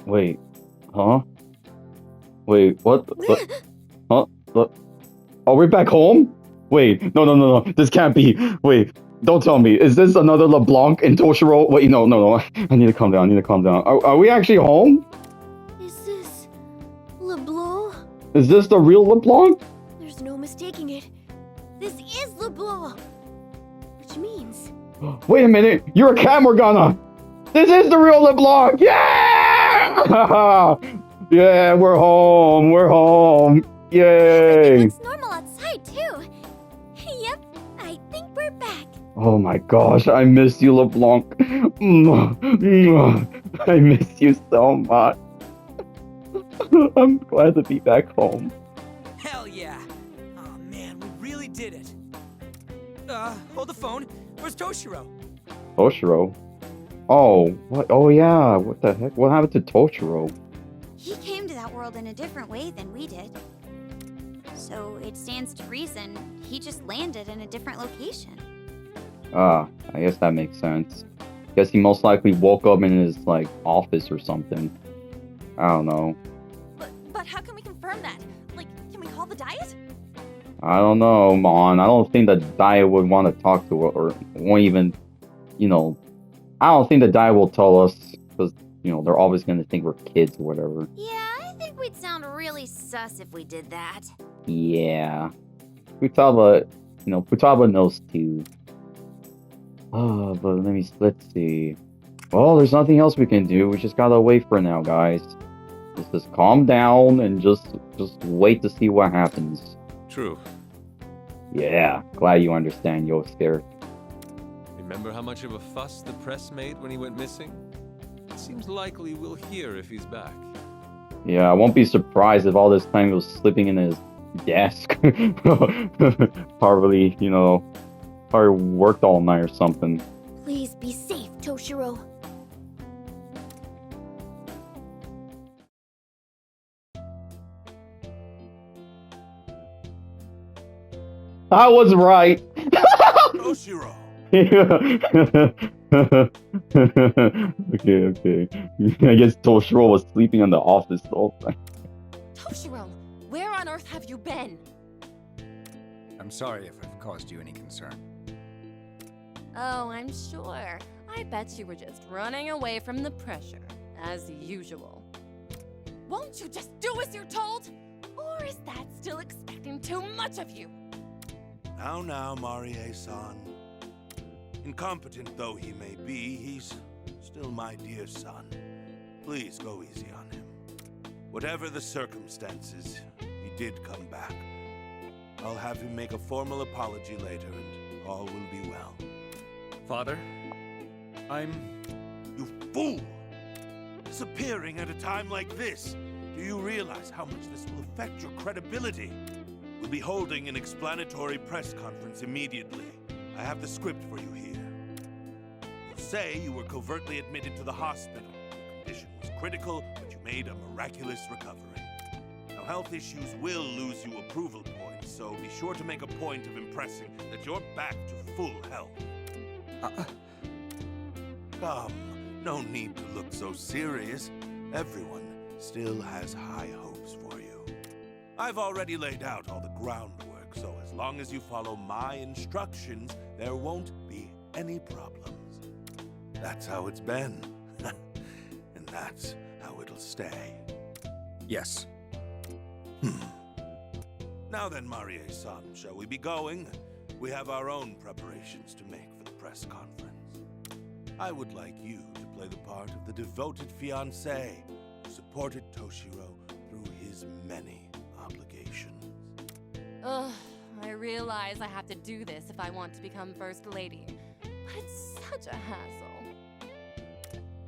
Wait. Huh? Wait, what? Huh? What? Are we back home? Wait, no. This can't be. Wait, don't tell me. Is this another LeBlanc in Toshiro? Wait, no. I need to calm down. Are we actually home? Is this LeBlanc? Is this the real LeBlanc? There's no mistaking it. This is LeBlanc. Which means... Wait a minute. You're a cat, Morgana. This is the real LeBlanc. Yeah! Yeah, we're home. Yay! It looks normal outside, too. Yep, I think we're back. Oh my gosh, I miss you, LeBlanc. I miss you so much. I'm glad to be back home. Hell yeah! Oh man, we really did it. Hold the phone. Where's Toshiro? Toshiro? Oh, what? Oh yeah, what the heck? What happened to Toshiro? He came to that world in a different way than we did. So it stands to reason he just landed in a different location. I guess that makes sense. Guess he most likely woke up in his, like, office or something. I don't know. But how can we confirm that? Like, can we call the Diet? I don't know, Mon. I don't think the Diet would want to talk to her, or won't even, I don't think the Diet will tell us, because, they're always going to think we're kids or whatever. Yeah, I think we'd sound really sus if we did that. Yeah. Futaba knows too. Oh, but let's see. Well, there's nothing else we can do. We just gotta wait for now, guys. Just calm down and just wait to see what happens. True. Yeah, glad you understand, Yosuke. Remember how much of a fuss the press made when he went missing? It seems likely we'll hear if he's back. Yeah, I won't be surprised if all this time he was sleeping in his desk. Probably, probably worked all night or something. Please be safe, Toshiro. I was right. Toshiro. Okay. I guess Toshiro was sleeping in the office the whole time. Toshiro, where on earth have you been? I'm sorry if I've caused you any concern. Oh, I'm sure. I bet you were just running away from the pressure, as usual. Won't you just do as you're told? Or is that still expecting too much of you? Now, Marie-san. Incompetent though he may be, he's still my dear son. Please go easy on him. Whatever the circumstances, he did come back. I'll have him make a formal apology later, and all will be well. Father, You fool! Disappearing at a time like this! Do you realize how much this will affect your credibility? We'll be holding an explanatory press conference immediately. I have the script for you here. You'll say you were covertly admitted to the hospital. Your condition was critical, but you made a miraculous recovery. Now, health issues will lose you approval points, so be sure to make a point of impressing that you're back to full health. Come, no need to look so serious. Everyone still has high hopes for you. I've already laid out all the groundwork, so as long as you follow my instructions, there won't be any problems. That's how it's been. And that's how it'll stay. Yes. Now then, Marie-san, shall we be going? We have our own preparations to make for the press conference. I would like you to play the part of the devoted fiancé who supported Toshiro through his many obligations. Ugh, I realize I have to do this if I want to become First Lady, but it's such a hassle.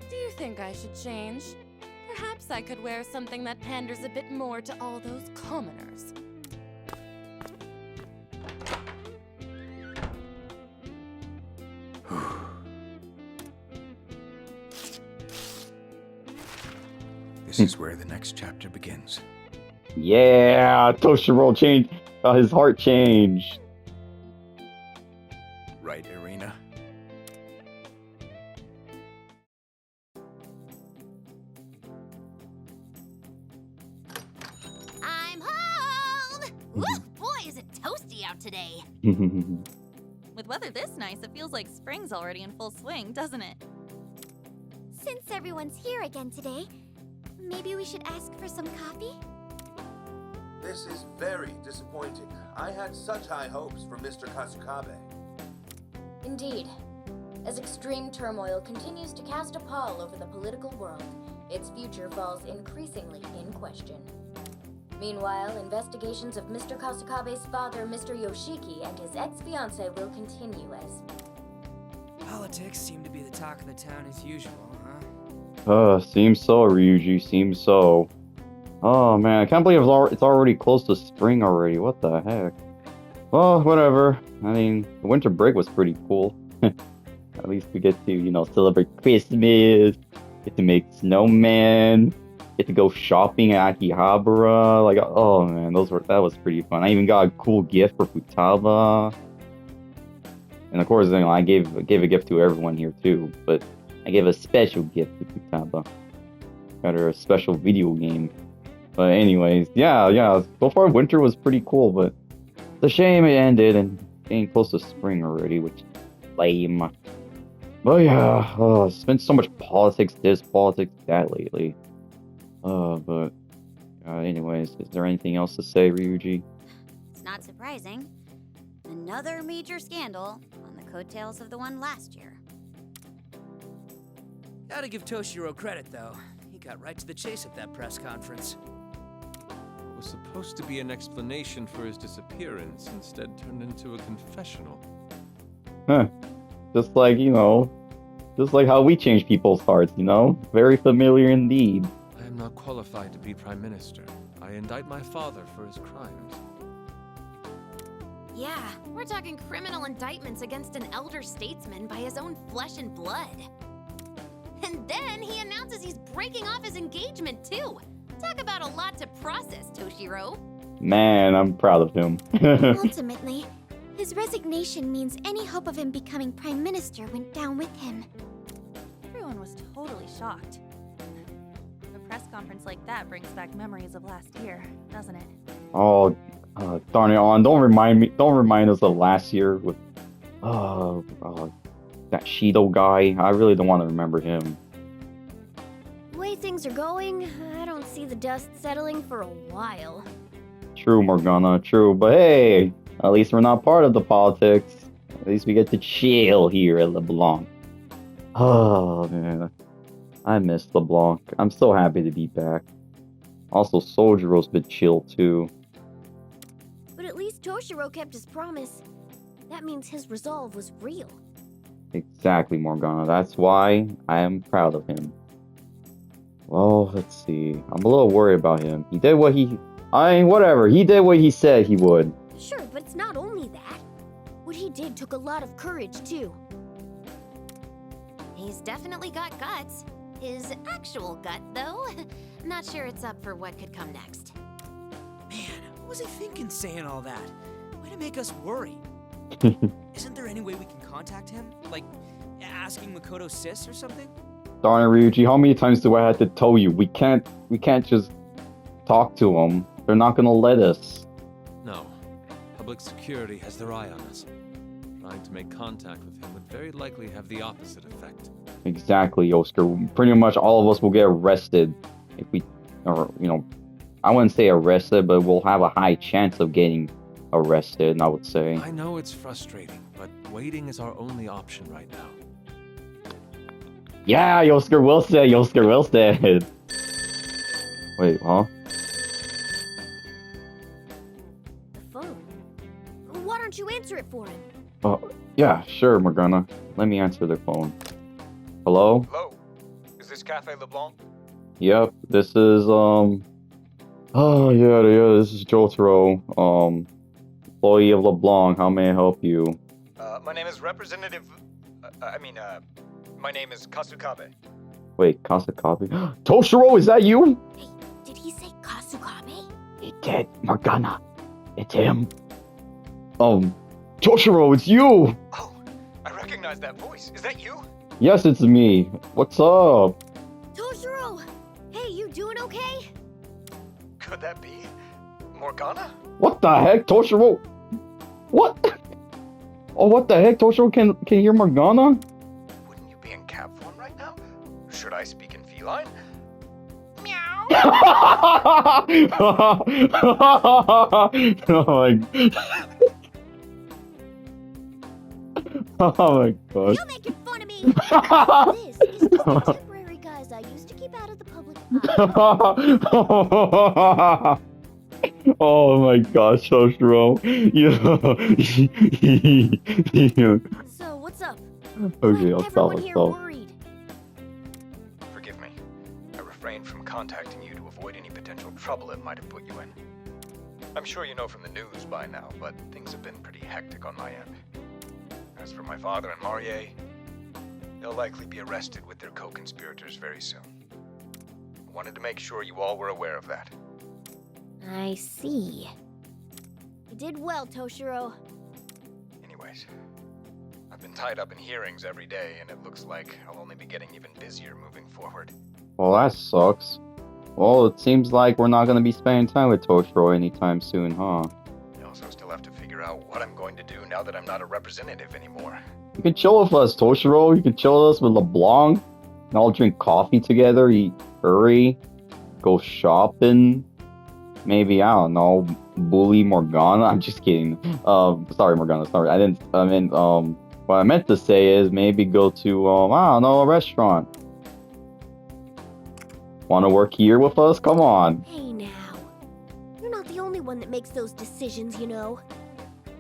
Do you think I should change? Perhaps I could wear something that panders a bit more to all those commoners. This is where the next chapter begins. Yeah, Toshiro changed. His heart changed. Right, Irina? Woo, boy, is it toasty out today. With weather this nice, it feels like spring's already in full swing, doesn't it? Since everyone's here again today, maybe we should ask for some coffee? This is very disappointing. I had such high hopes for Mr. Kasukabe. Indeed. As extreme turmoil continues to cast a pall over the political world, its future falls increasingly in question. Meanwhile, investigations of Mr. Kasukabe's father, Mr. Yoshiki, and his ex-fiancée will continue as... Politics seem to be the talk of the town as usual, huh? Seems so, Ryuji, seems so. Oh man, I can't believe it's already close to spring already, what the heck? Well, whatever. I mean, the winter break was pretty cool. At least we get to, you know, celebrate Christmas, get to make snowman, get to go shopping at Akihabara. Like, oh man, that was pretty fun. I even got a cool gift for Futaba. And of course, you know, I gave a gift to everyone here too, but I gave a special gift to Futaba. Got her a special video game. But anyways, yeah, so far winter was pretty cool, but it's a shame it ended and getting close to spring already, which is lame. But yeah, it's been so much politics this, politics that lately. But anyways, is there anything else to say, Ryuji? It's not surprising. Another major scandal on the coattails of the one last year. Gotta give Toshiro credit, though. He got right to the chase at that press conference. It was supposed to be an explanation for his disappearance, instead turned into a confessional. Huh. Just like, you know, just like how we change people's hearts, you know? Very familiar indeed. I am not qualified to be Prime Minister. I indict my father for his crimes. Yeah, we're talking criminal indictments against an elder statesman by his own flesh and blood. And then he announces he's breaking off his engagement, too. Talk about a lot to process, Toshiro. Man, I'm proud of him. Ultimately, his resignation means any hope of him becoming Prime Minister went down with him. Everyone was totally shocked. A press conference like that brings back memories of last year, doesn't it? Oh, darn it, on! Don't remind us of last year with that Shido guy. I really don't want to remember him. The way things are going, I don't see the dust settling for a while. True, Morgana, true. But hey, at least we're not part of the politics. At least we get to chill here at LeBlanc. Oh, man. I miss LeBlanc. I'm so happy to be back. Also, Sojiro's been chill, too. But at least Toshiro kept his promise. That means his resolve was real. Exactly, Morgana. That's why I am proud of him. Well, let's see. I'm a little worried about him. He did what whatever. He did what he said he would. Sure, but it's not only that. What he did took a lot of courage, too. He's definitely got guts. His actual gut, though, not sure it's up for what could come next. Man, what was he thinking saying all that? Way to make us worry. Isn't there any way we can contact him? Like, asking Makoto Sis or something? Darn it, Ryuji, how many times do I have to tell you? We can't just talk to him. They're not gonna let us. No. Public security has their eye on us. Trying to make contact with him would very likely have the opposite effect. Exactly, Yosuke. Pretty much all of us will get arrested if we, or, you know, I wouldn't say arrested, but we'll have a high chance of getting arrested, I would say. I know it's frustrating, but waiting is our only option right now. Yeah, Yosuke will say, Yosuke will say. Wait, huh? The phone. Why don't you answer it for him? Yeah, sure, Morgana. Let me answer the phone. Hello? Hello? Is this Cafe LeBlanc? Yep, this is, oh, yeah, this is Jotaro, employee of LeBlanc. How may I help you? My name is Representative... my name is Kasukabe. Wait, Kasukabe? Toshiro, is that you? Hey, did he say Kasukabe? He did, Morgana. It's him. Toshiro, it's you! Oh, I recognize that voice. Is that you? Yes, it's me. What's up? Toshiro! Hey, you doing okay? Could that be? Morgana? What the heck, Toshiro? What? Oh, what the heck, Toshiro can hear Morgana? Wouldn't you be in cat form right now? Should I speak in feline? Meow. Oh my. Oh my god. You're making fun of me! This is just the temporary guys I used to keep out of the public eye. Oh my gosh, Toshiro. Yeah. So, what's up? Okay, Why I'll stop. everyone here worried? Forgive me. I refrained from contacting you to avoid any potential trouble it might have put you in. I'm sure you know from the news by now, but things have been pretty hectic on my end. As for my father and Marie, they'll likely be arrested with their co-conspirators very soon. I wanted to make sure you all were aware of that. I see. You did well, Toshiro. Anyways, I've been tied up in hearings every day, and it looks like I'll only be getting even busier moving forward. Well, that sucks. Well, it seems like we're not gonna be spending time with Toshiro anytime soon, huh? I also still have to figure out what I'm going to do now that I'm not a representative anymore. You can chill with us, Toshiro. You can chill with us with LeBlanc. And all drink coffee together, eat curry, go shopping. Maybe, I don't know, bully Morgana. I'm just kidding. Sorry, Morgana. Sorry, what I meant to say is maybe go to, I don't know, a restaurant. Want to work here with us? Come on. Hey now. You're not the only one that makes those decisions, you know.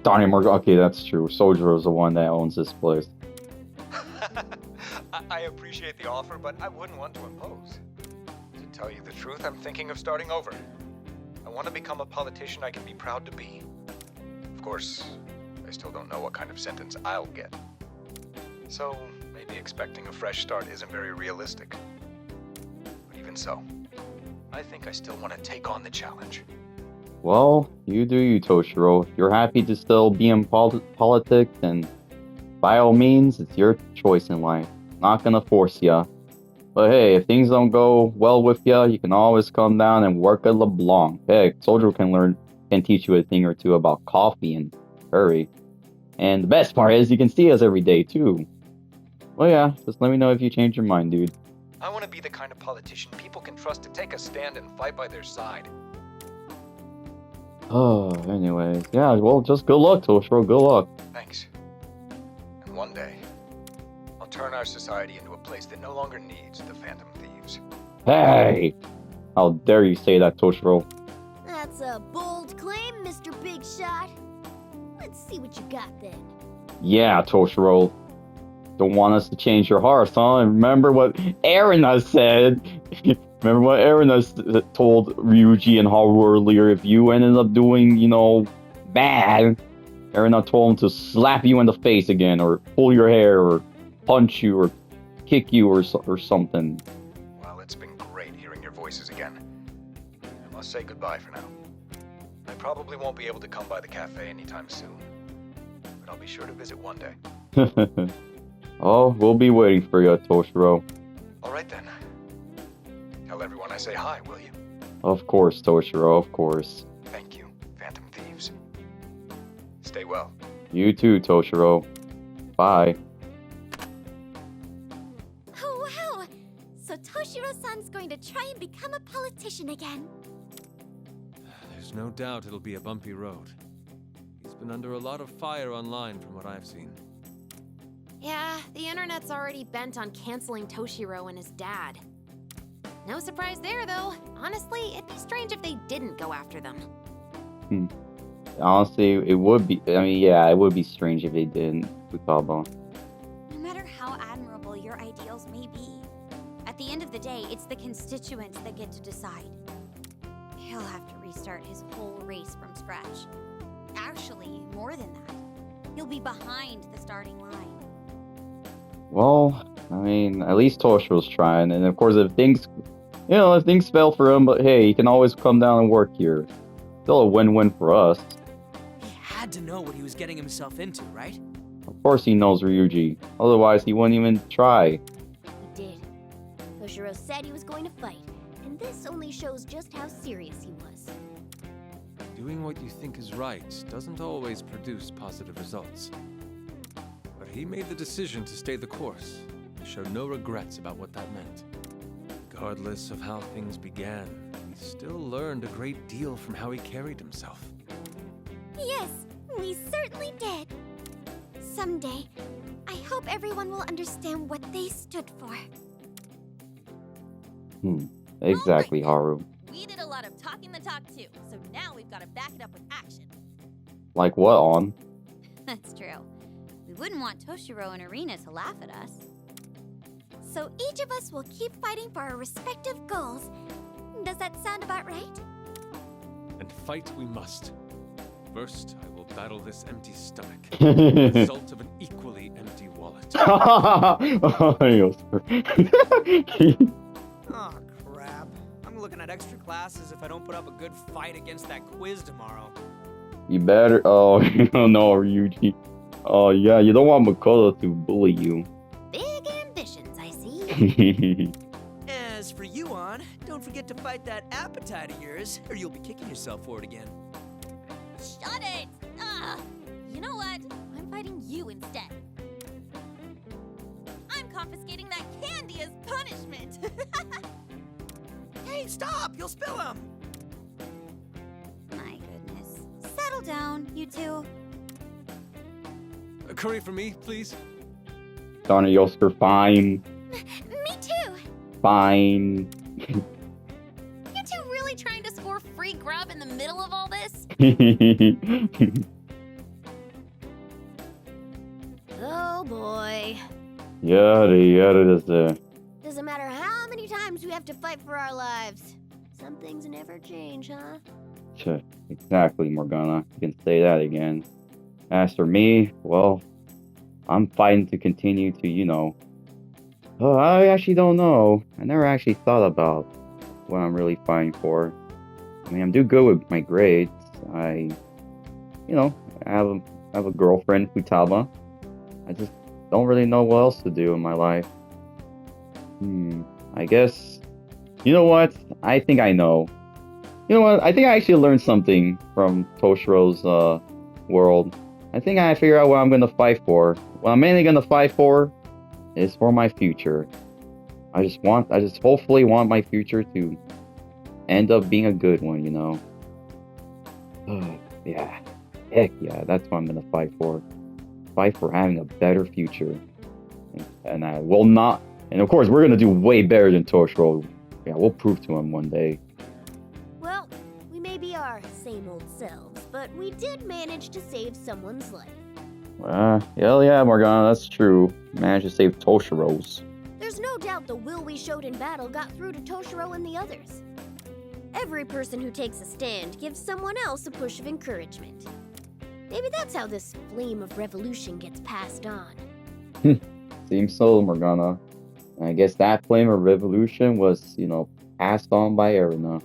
Darn it, Morgana. Okay, that's true. Sojiro's the one that owns this place. I appreciate the offer, but I wouldn't want to impose. To tell you the truth, I'm thinking of starting over. I want to become a politician I can be proud to be. Of course, I still don't know what kind of sentence I'll get. So, maybe expecting a fresh start isn't very realistic. But even so, I think I still want to take on the challenge. Well, you do you, Toshiro. If you're happy to still be in politics, then by all means, it's your choice in life. Not gonna force ya. But hey, if things don't go well with ya, you can always come down and work at LeBlanc. Heck, Soldier can teach you a thing or two about coffee and curry. And the best part is you can see us every day too. Well yeah, just let me know if you change your mind, dude. I want to be the kind of politician people can trust to take a stand and fight by their side. Oh, anyways. Yeah, well, just good luck, Toshiro. Good luck. Thanks. And one day, I'll turn our society into a place that no longer needs the Phantom Thieves. Hey! How dare you say that, Toshiro? That's a bold claim, Mr. Big Shot. Let's see what you got then. Yeah, Toshiro. Don't want us to change your hearts, huh? And remember what Erina said. Remember what Erina told Ryuji and Haru earlier. If you ended up doing, bad, Erina told him to slap you in the face again, or pull your hair, or punch you, or kick you, or something. Well, it's been great hearing your voices again. I must say goodbye for now. I probably won't be able to come by the cafe anytime soon, but I'll be sure to visit one day. Oh, we'll be waiting for you, Toshiro. All right then. Tell everyone I say hi, will you? Of course, Toshiro, of course. Thank you, Phantom Thieves. Stay well. You too, Toshiro. Bye. Oh, wow! So Toshiro-san's going to try and become a politician again. There's no doubt it'll be a bumpy road. He's been under a lot of fire online from what I've seen. Yeah, the internet's already bent on canceling Toshiro and his dad. No surprise there, though. Honestly, it'd be strange if they didn't go after them. Honestly, it would be. I mean, yeah, it would be strange if they didn't. No matter how admirable your ideals may be, at the end of the day, it's the constituents that get to decide. He'll have to restart his whole race from scratch. Actually, more than that. He'll be behind the starting line. Well, I mean, at least Toshiro's trying, and of course, if things fail for him, but hey, he can always come down and work here. Still a win-win for us. He had to know what he was getting himself into, right? Of course he knows Ryuji. Otherwise, he wouldn't even try. He did. Toshiro said he was going to fight, and this only shows just how serious he was. Doing what you think is right doesn't always produce positive results. But he made the decision to stay the course, and showed no regrets about what that meant. Regardless of how things began, he still learned a great deal from how he carried himself. Yes, we certainly did. Someday, I hope everyone will understand what they stood for. Exactly, Haru. We did a lot of talking the talk too, so now we've got to back it up with action. Like what on? That's true. We wouldn't want Toshiro and Arena to laugh at us. So each of us will keep fighting for our respective goals. Does that sound about right? And fight we must. First, I will battle this empty stomach. The result of an equally empty wallet. Oh, crap. I'm looking at extra classes if I don't put up a good fight against that quiz tomorrow. You better. Oh, no, Ryuji. Oh, yeah, you don't want Makoto to bully you. Big ambitions, I see. As for you, On, don't forget to fight that appetite of yours, or you'll be kicking yourself for it again. Shut it! You know what? I'm fighting you instead. I'm confiscating that candy as punishment. Hey, stop! You'll spill them! My goodness. Settle down, you two. A curry for me, please. Darn it, Yosuke, fine. Me too. Fine. You two really trying to score free grub in the middle of all this? Oh boy. Yeah. Doesn't matter how many times we have to fight for our lives. Some things never change, huh? Exactly, Morgana. You can say that again. As for me, well, I'm fighting to continue to, I actually don't know. I never actually thought about what I'm really fighting for. I mean, I'm doing good with my grades. I have a girlfriend, Futaba. I just don't really know what else to do in my life. I guess, you know what? I think I know. You know what? I think I actually learned something from Toshiro's world. I think I figured out what I'm going to fight for. What I'm mainly going to fight for is for my future. I just hopefully want my future to end up being a good one, Yeah. Heck yeah, that's what I'm going to fight for. Fight for having a better future. And I will not... And of course, we're going to do way better than Toshiro. Yeah, we'll prove to him one day. Well, we may be our same old selves, but we did manage to save someone's life. Hell yeah, Morgana, that's true. Managed to save Toshiro's. There's no doubt the will we showed in battle got through to Toshiro and the others. Every person who takes a stand gives someone else a push of encouragement. Maybe that's how this flame of revolution gets passed on. Seems so, Morgana. And I guess that flame of revolution was, passed on by Erina.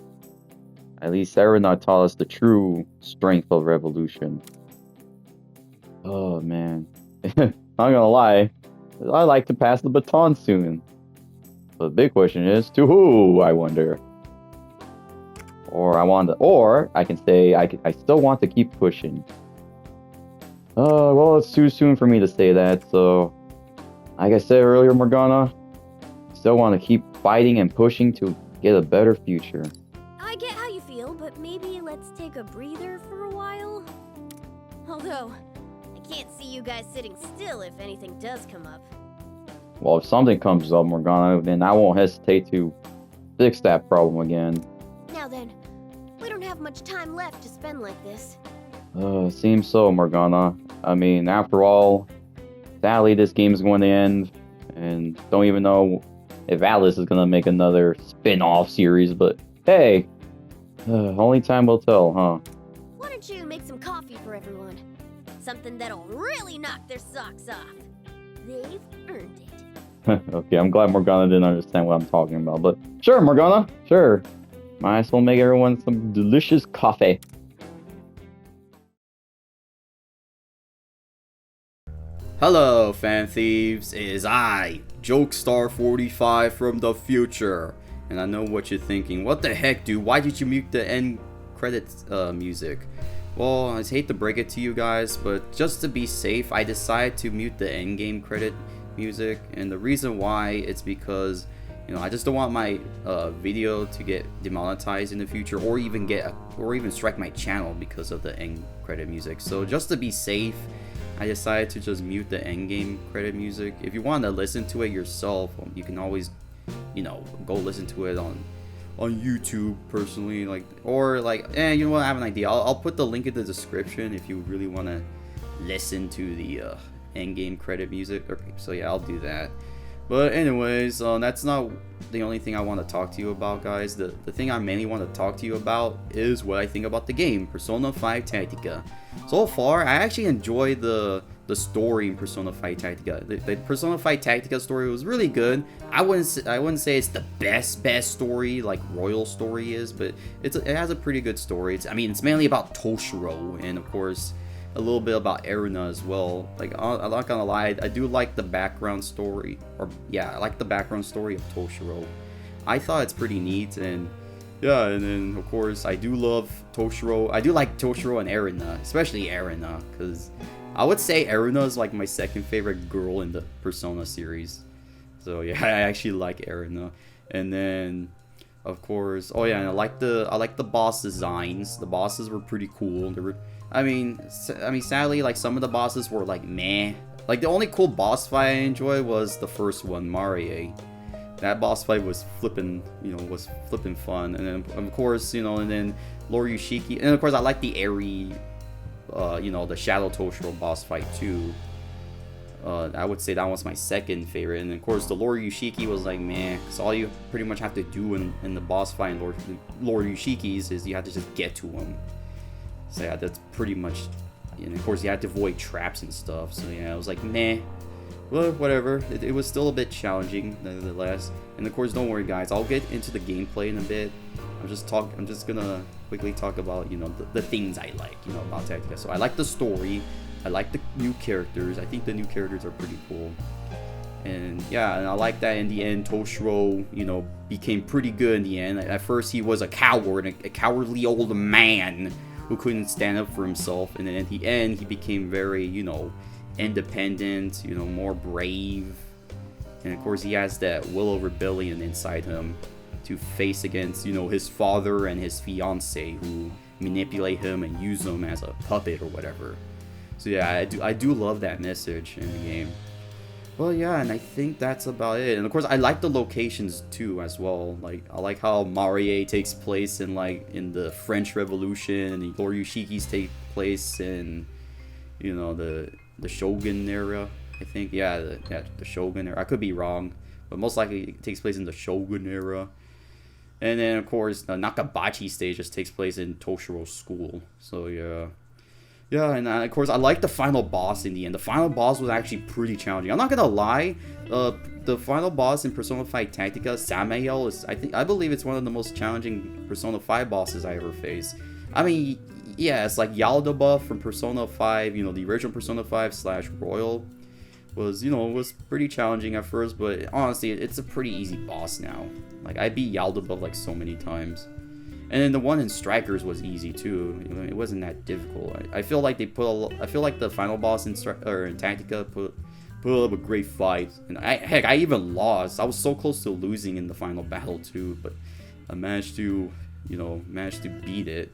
At least Erina taught us the true strength of revolution. Oh, man. Not gonna lie, I'd like to pass the baton soon. But the big question is, to who, I wonder? Or I can say, I still want to keep pushing. Well, it's too soon for me to say that, so... Like I said earlier, Morgana, still want to keep fighting and pushing to get a better future. I get how you feel, but maybe let's take a breather for a while? Although, I can't see you guys sitting still if anything does come up. Well, if something comes up, Morgana, then I won't hesitate to fix that problem again. Now then, we don't have much time left to spend like this. Seems so, Morgana. I mean, after all, sadly, this game is going to end, and don't even know if Alice is going to make another spin-off series, but hey, only time will tell, huh? Why don't you make some coffee for everyone? Something that'll really knock their socks off. They've earned it. Okay, I'm glad Morgana didn't understand what I'm talking about, but sure, Morgana, sure. Might as well make everyone some delicious coffee. Hello, fan thieves. It is I, Jokestar45 from the future. And I know what you're thinking. What the heck, dude? Why did you mute the end credits music. Well, I hate to break it to you guys, but just to be safe, I decided to mute the end-game credit music, and the reason why it's because, you know, I just don't want my video to get demonetized in the future, or even strike my channel because of the end credit music. So just to be safe, I decided to just mute the end game credit music. If you want to listen to it yourself, you can always, you know, go listen to it on YouTube personally, like, or like, you know what, I have an idea. I'll put the link in the description if you really want to listen to the end game credit music. Okay, so yeah, I'll do that. But anyways, that's not the only thing I want to talk to you about, guys. The thing I mainly want to talk to you about is what I think about the game, Persona 5 Tactica. So far, I actually enjoyed the story in Persona 5 Tactica. The Persona 5 Tactica story was really good. I wouldn't say it's the best story like Royal story is, but it has a pretty good story. I mean, it's mainly about Toshiro, and of course a little bit about Erina as well. Like, I'm not gonna lie, I do like the background story, I like the background story of Toshiro. I thought it's pretty neat, and yeah, and then of course I do love Toshiro. I do like Toshiro and Erina, especially Erina, because I would say Erina is like my second favorite girl in the Persona series. So yeah, I actually like Erina. And then of course, oh yeah, and I like the boss designs. The bosses were pretty cool. They were, I mean, sadly, like, some of the bosses were like meh. Like, the only cool boss fight I enjoyed was the first one, Marie. That boss fight was flippin', fun. And then of course, you know, and then Lord Yushiki, and of course I like the airy, you know, the Shadow Toshiro boss fight too. I would say that was my second favorite, and of course the Lord Yushiki was like meh, because all you pretty much have to do in the boss fight in Lord Yushiki's is you have to just get to him. So yeah, that's pretty much, and of course you have to avoid traps and stuff. So yeah, it was like meh. Well, whatever. It was still a bit challenging, nevertheless. And of course, don't worry, guys. I'll get into the gameplay in a bit. I'm just gonna quickly talk about, you know, the things I like, you know, about Tactica. So I like the story. I like the new characters. I think the new characters are pretty cool. And yeah, and I like that in the end, Toshiro, you know, became pretty good in the end. At first, he was a coward, a cowardly old man who couldn't stand up for himself. And then at the end, he became very, you know, independent, you know, more brave. And of course, he has that will of rebellion inside him to face against, you know, his father and his fiance who manipulate him and use him as a puppet or whatever. So yeah, I do love that message in the game. Well, yeah, and I think that's about it. And of course, I like the locations too as well. Like, I like how Marie takes place in the French Revolution, and Lord Yushiki's take place in, you know, the Shogun era, I think. Yeah, the Shogun era. I could be wrong, but most likely it takes place in the Shogun era. And then of course the Nakabachi stage just takes place in Toshiro's school. So yeah, and of course I like the final boss in the end. The final boss was actually pretty challenging. I'm not gonna lie, the final boss in Persona 5 Tactica, Samael, is I believe it's one of the most challenging Persona 5 bosses I ever faced. I mean, yeah, it's like Yaldabaoth from Persona 5, you know, the original Persona 5 / Royal was pretty challenging at first, but honestly, it's a pretty easy boss now. Like, I beat Yaldabaoth like so many times. And then the one in Strikers was easy too. You know, it wasn't that difficult. I feel like I feel like the final boss in Tactica put up a great fight. And I even lost. I was so close to losing in the final battle too, but I managed to beat it.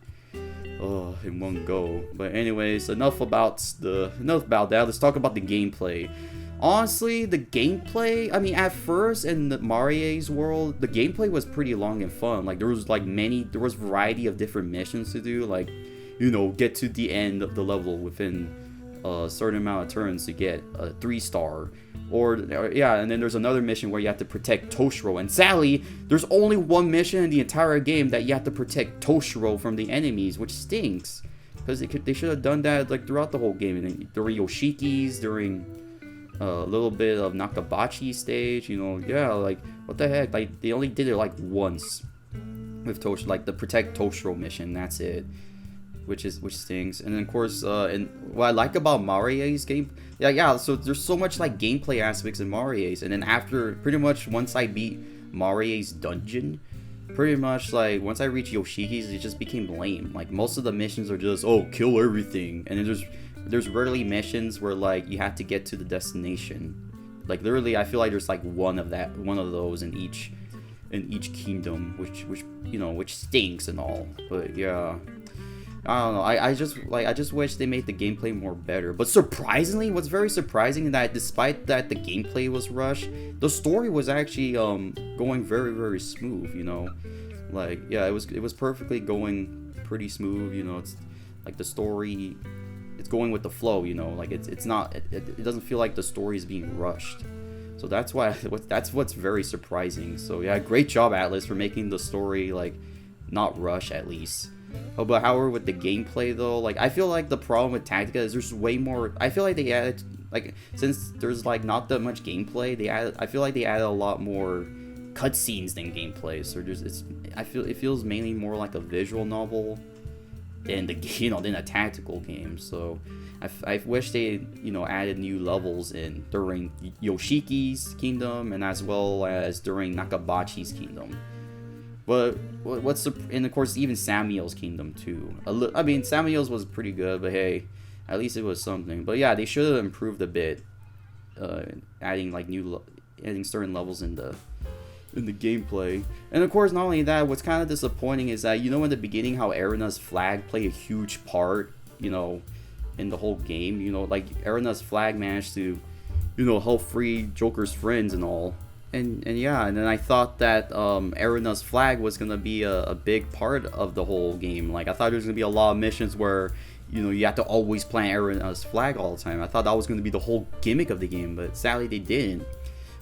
In one go. But anyways, enough about that. Let's talk about the gameplay. Honestly, the gameplay, I mean, at first in the Marie's world, the gameplay was pretty long and fun. Like, there was variety of different missions to do. Like, you know, get to the end of the level within a certain amount of turns to get a 3-star. Or yeah, and then there's another mission where you have to protect Toshiro. And sadly, there's only one mission in the entire game that you have to protect Toshiro from the enemies, which stinks. Because they should have done that like throughout the whole game. And during Yoshiki's, during a little bit of Nakabachi stage, you know, yeah, like, what the heck? Like, they only did it like once with Toshiro, like the protect Toshiro mission. That's it. Which stings. And then of course, and what I like about Marie's game, yeah, so there's so much like gameplay aspects in Marie's, and then after pretty much once I beat Marie's dungeon, pretty much like once I reached Yoshiki's, it just became lame. Like most of the missions are just, oh, kill everything, and then there's rarely missions where like you have to get to the destination. Like literally, I feel like there's like one of those in each kingdom, which stinks and all. But yeah, I don't know. I just wish they made the gameplay more better. But surprisingly, what's very surprising is that despite that the gameplay was rushed, the story was actually going very, very smooth. You know, like yeah, it was perfectly going pretty smooth. You know, it's like the story, it's going with the flow. You know, like it doesn't feel like the story is being rushed. So that's what's very surprising. So yeah, great job, Atlas, for making the story like not rush at least. Oh, but however, with the gameplay though, like I feel like the problem with Tactica is there's way more. I feel like they added, like, since there's like not that much gameplay, I feel like they added a lot more cutscenes than gameplay. So it feels mainly more like a visual novel than than a tactical game. So I wish they added new levels in during Yoshiki's kingdom and as well as during Nakabachi's kingdom. But and of course even Samuel's kingdom too. I mean, Samuel's was pretty good, but hey, at least it was something. But yeah, they should have improved a bit, adding certain levels in the gameplay. And of course, not only that, what's kind of disappointing is that in the beginning how Erina's flag played a huge part, in the whole game. Like Erina's flag managed to, help free Joker's friends and all. And yeah, and then I thought that Erina's flag was gonna be a big part of the whole game. Like I thought there was gonna be a lot of missions where you have to always plant Erina's flag all the time. I thought that was gonna be the whole gimmick of the game, but sadly they didn't.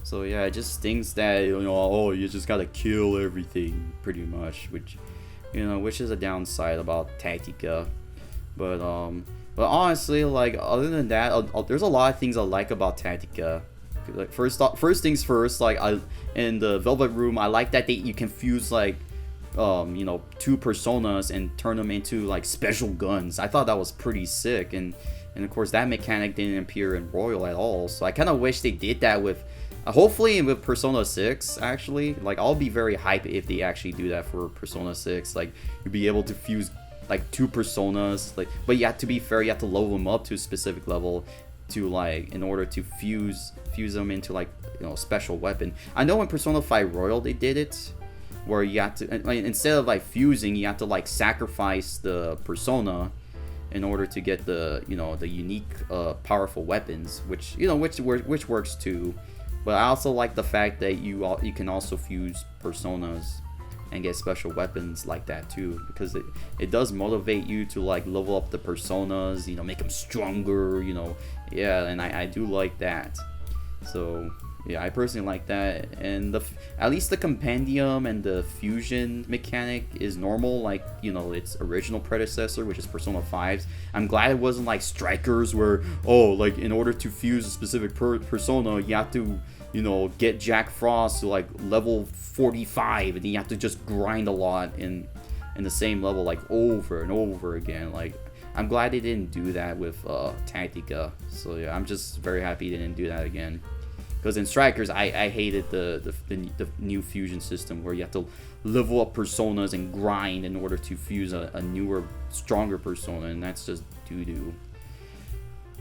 So yeah, it just stinks that you just gotta kill everything pretty much, which is a downside about Tactica. But honestly, like other than that, there's a lot of things I like about Tactica. Like first things first, like in the Velvet Room, I like that you can fuse like two personas and turn them into like special guns. I thought that was pretty sick, and of course that mechanic didn't appear in Royal at all. So I kind of wish they did that with hopefully with Persona 6 actually. Like I'll be very hyped if they actually do that for Persona 6. Like you'll be able to fuse like two personas, like, but you have to be fair, you have to level them up to a specific level to like in order to fuse them into like special weapon. I know in Persona 5 Royal they did it where you have to like, instead of like fusing, you have to like sacrifice the persona in order to get the the unique powerful weapons, which which works too. But I also like the fact that you can also fuse personas and get special weapons like that too, because it does motivate you to like level up the personas, make them stronger, yeah, and I do like that. So yeah, I personally like that. And at least the compendium and the fusion mechanic is normal, like its original predecessor, which is Persona 5's. I'm glad it wasn't like Strikers where like in order to fuse a specific persona you have to get Jack Frost to like level 45 and then you have to just grind a lot in the same level like over and over again. Like I'm glad they didn't do that with Tactica. So yeah, I'm just very happy they didn't do that again. Because in Strikers, I hated the new fusion system where you have to level up personas and grind in order to fuse a newer, stronger persona, and that's just doo-doo.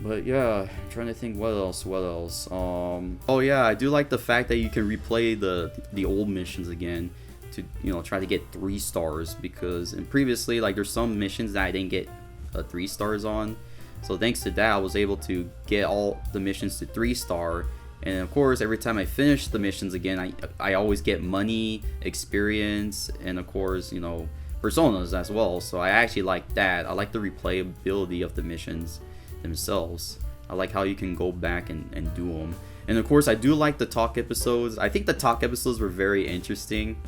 But yeah, I'm trying to think what else. Oh yeah, I do like the fact that you can replay the old missions again to try to get 3 stars, because previously like there's some missions that I didn't get 3 stars on. So thanks to that, I was able to get all the missions to 3-star. And of course, every time I finish the missions again, I always get money, experience, and of course, personas as well. So I actually like that. I like the replayability of the missions themselves. I like how you can go back and do them. And of course, I do like the talk episodes. I think the talk episodes were very interesting.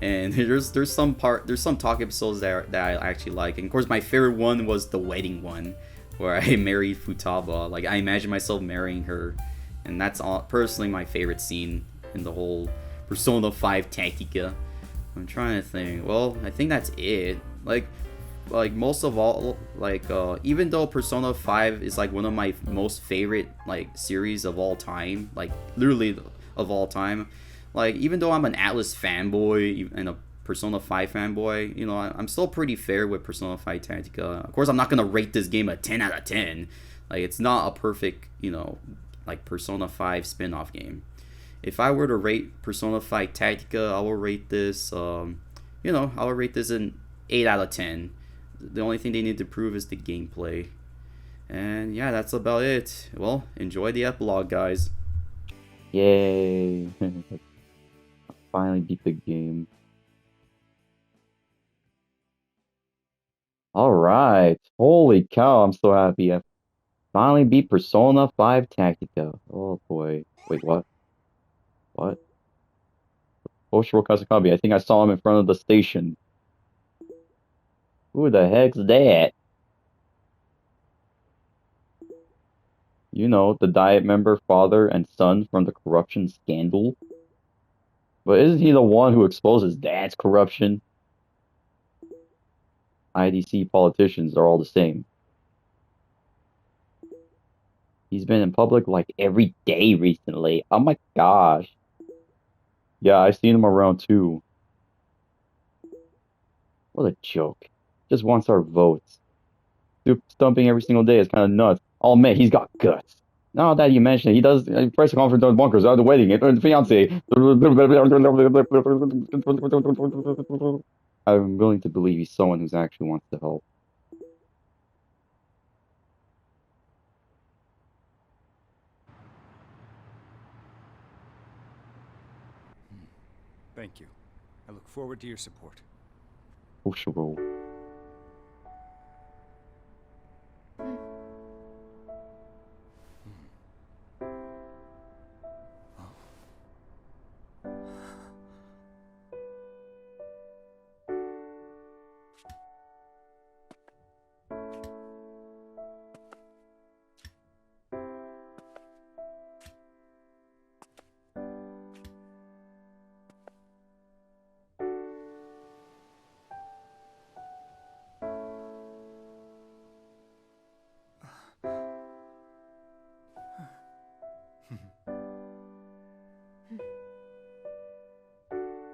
And there's some talk episodes that I actually like. And of course, my favorite one was the wedding one, where I married Futaba. Like I imagine myself marrying her. And that's personally my favorite scene in the whole Persona 5 Tactica. I'm trying to think. Well, I think that's it. Like most of all, like even though Persona 5 is like one of my most favorite like series of all time, like literally of all time. Like even though I'm an Atlas fanboy and a Persona 5 fanboy, you know, I'm still pretty fair with Persona 5 Tactica. Of course, I'm not gonna rate this game a 10 out of 10. Like, it's not a perfect, you know, like Persona 5 spin-off game. If I were to rate Persona 5 Tactica, I will rate this, you know, I will rate this an 8 out of 10. The only thing they need to prove is the gameplay. And yeah, that's about it. Well, enjoy the epilogue, guys. Yay! I finally beat the game. Alright. Holy cow, I'm so happy. I finally beat Persona 5 Tactica. Oh boy. Wait, what? What? Oshiro Kazakabe. I think I saw him in front of the station. Who the heck's that? You know, the Diet member, father, and son from the corruption scandal. But isn't he the one who exposed his dad's corruption? IDC politicians are all the same. He's been in public like every day recently. Oh my gosh. Yeah, I've seen him around too. What a joke. Just wants our votes. Stumping every single day is kind of nuts. Oh man, he's got guts. Now that you mention it, he does press conference on bunkers at the wedding, the fiance. I'm willing to believe he's someone who actually wants to help. Thank you. I look forward to your support. Oshiro.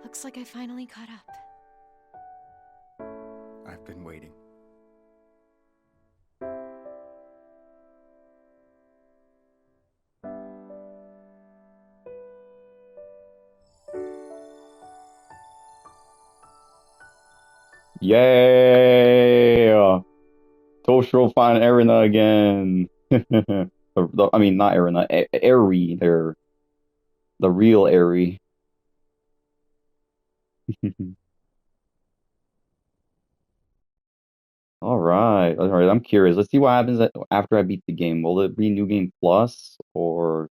Looks like I finally caught up. I've been waiting. Yeah! Toshiro find Erina again. I mean, not Erina, Eri. They're the real Eri. All right. I'm curious. Let's see what happens after I beat the game. Will it be New Game Plus, or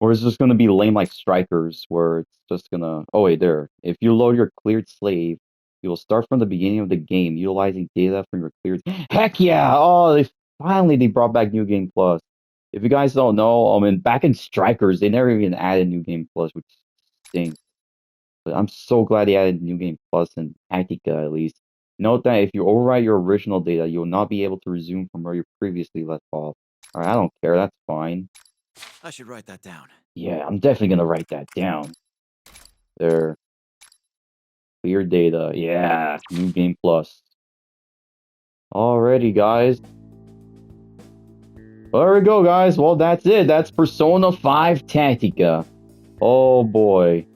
is it just gonna be lame like Strikers, where it's just gonna? Oh wait, there. If you load your cleared slave, you will start from the beginning of the game, utilizing data from your cleared. Heck yeah! Oh, they brought back New Game Plus. If you guys don't know, I mean, back in Strikers, they never even added New Game Plus, which stinks. But I'm so glad they added New Game Plus and Tactica at least. Note that if you overwrite your original data, you will not be able to resume from where you previously left off. Alright, I don't care, that's fine. I should write that down. Yeah, I'm definitely gonna write that down. There. Clear data. Yeah, New Game Plus. Alrighty, guys. There we go, guys. Well, that's it. That's Persona 5 Tactica. Oh boy.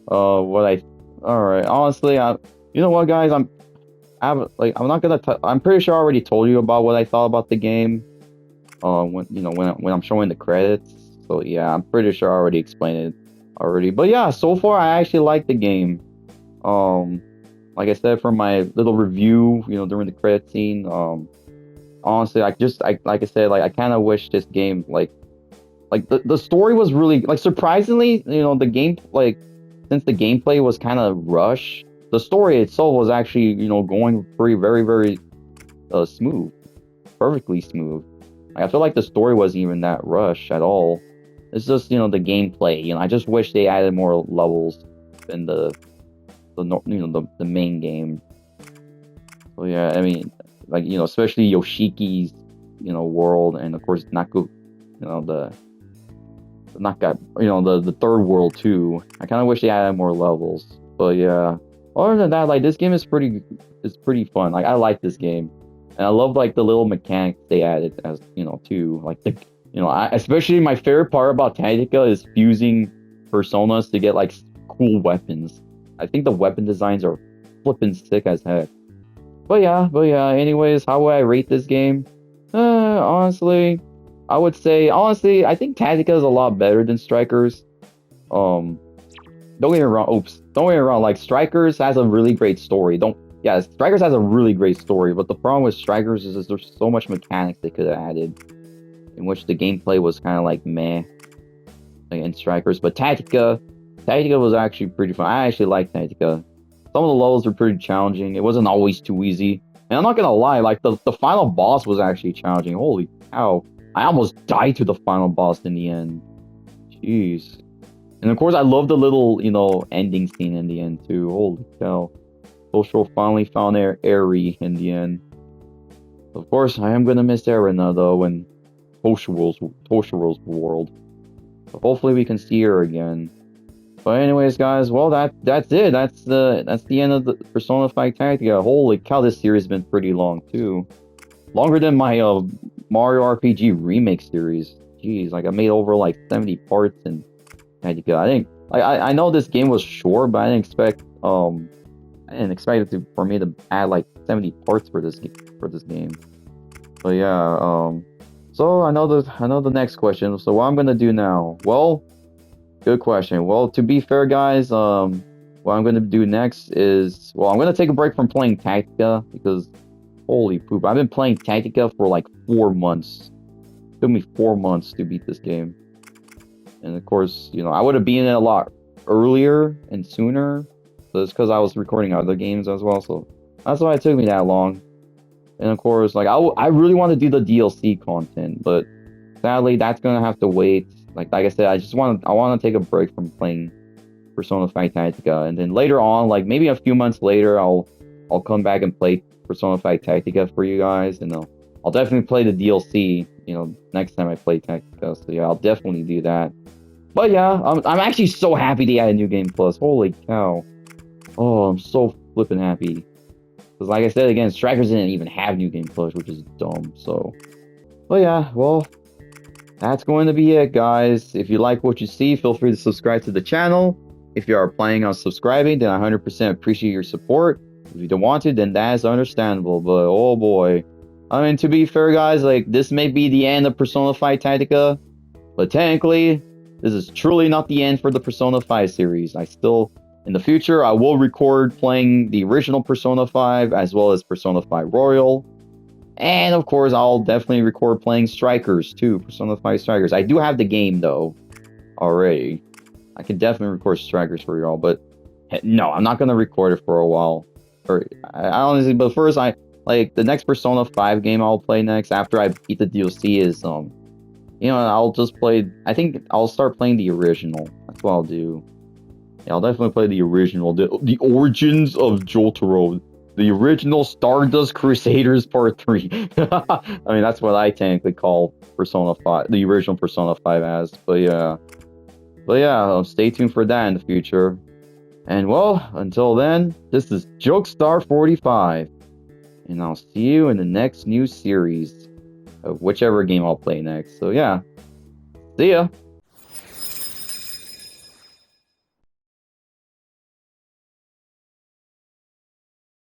Alright, honestly, you know what, guys, I'm not gonna I'm pretty sure I already told you about what I thought about the game when I'm showing the credits, so yeah, I'm pretty sure I already explained it already. But yeah, so far I actually like the game. Like I said from my little review, during the credit scene, honestly, like I said, I kind of wish this game like the story was really, like, surprisingly, the game, since the gameplay was kind of rushed, the story itself was actually, going very, very smooth. Perfectly smooth. I feel like the story wasn't even that rushed at all. It's just, the gameplay. I just wish they added more levels in the main game. So yeah, I mean, especially Yoshiki's, world, and of course Naku, the third world too. I kind of wish they added more levels, but yeah, other than that, like this game is pretty fun. Like I like this game, and I love like the little mechanics they added as too. Like especially my favorite part about Tactica is fusing personas to get like cool weapons. I think the weapon designs are flippin' sick as heck. But yeah. Anyways, how would I rate this game? Honestly, I would say I think Tactica is a lot better than Strikers. Don't get me wrong. Don't get me wrong. Like Strikers has a really great story. Strikers has a really great story. But the problem with Strikers is there's so much mechanics they could have added, in which the gameplay was kind of like meh, like in Strikers. But Tactica was actually pretty fun. I actually like Tactica. Some of the levels were pretty challenging. It wasn't always too easy. And I'm not gonna lie, like the final boss was actually challenging. Holy cow! I almost died to the final boss in the end. Jeez. And of course, I love the little, ending scene in the end too. Holy cow! Social finally found Eri in the end. Of course, I am gonna miss Erina though in Toshiro's world. So hopefully, we can see her again. But anyways, guys, well that's it. That's the end of the Persona 5 Tactica. Holy cow, this series has been pretty long too. Longer than my Mario RPG remake series. Jeez, like I made over like 70 parts in Tactica. I think I know this game was short, but I didn't expect it for me to add like 70 parts for this game. But yeah, so I know the next question. So what I'm gonna do now? Well, good question. Well, to be fair, guys, what I'm gonna do next is, I'm gonna take a break from playing Tactica because, holy poop, I've been playing Tactica for like 4 months. It took me 4 months to beat this game, and of course, I would have beaten it a lot earlier and sooner, but it's because I was recording other games as well. So that's why it took me that long. And of course, like I really want to do the DLC content, but sadly, that's gonna have to wait. Like I said, I want to take a break from playing Persona 5 Tactica, and then later on, like maybe a few months later, I'll come back and play Persona 5 Tactica for you guys, and I'll definitely play the DLC. Next time I play Tactica. So yeah, I'll definitely do that. But yeah, I'm actually so happy they added New Game Plus. Holy cow! Oh, I'm so flippin' happy. Because like I said again, Strikers didn't even have New Game Plus, which is dumb. So, but yeah, well. That's going to be it, guys. If you like what you see, feel free to subscribe to the channel. If you are planning on subscribing, then I 100% appreciate your support. If you don't want to, then that is understandable. But oh boy. I mean, to be fair, guys, like this may be the end of Persona 5 Tactica, but technically, this is truly not the end for the Persona 5 series. In the future, I will record playing the original Persona 5 as well as Persona 5 Royal. And of course, I'll definitely record playing Strikers too, Persona 5 Strikers. I do have the game though, already. I can definitely record Strikers for y'all, but no, I'm not gonna record it for a while. I honestly, but first, the next Persona 5 game I'll play next after I beat the DLC is I'll just play. I think I'll start playing the original. That's what I'll do. Yeah, I'll definitely play the original, the Origins of Jotaro. The original Stardust Crusaders Part 3. I mean, that's what I technically call Persona 5, the original Persona 5 as. But yeah, stay tuned for that in the future. And well, until then, this is Jokestar45. And I'll see you in the next new series of whichever game I'll play next. So yeah, see ya!